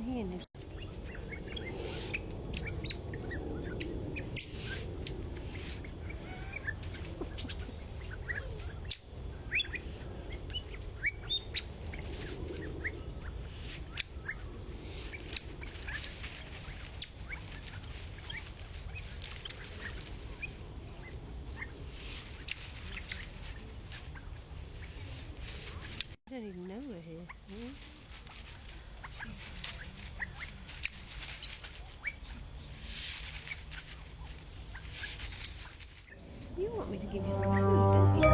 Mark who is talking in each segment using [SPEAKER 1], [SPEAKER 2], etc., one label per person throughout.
[SPEAKER 1] here in this. I don't even know we're here. You want me to give you some food, don't you?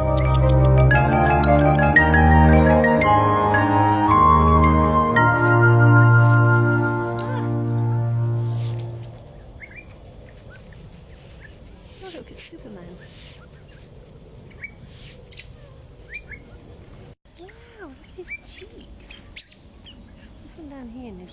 [SPEAKER 1] Oh, look, it's Superman. Wow, look at his cheeks. This one down here in this.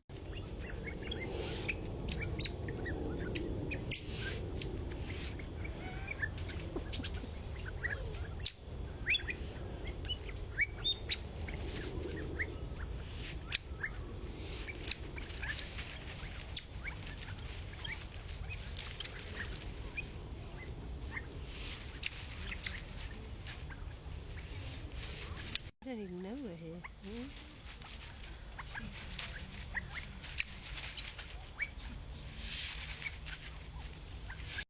[SPEAKER 1] I don't even know we're here.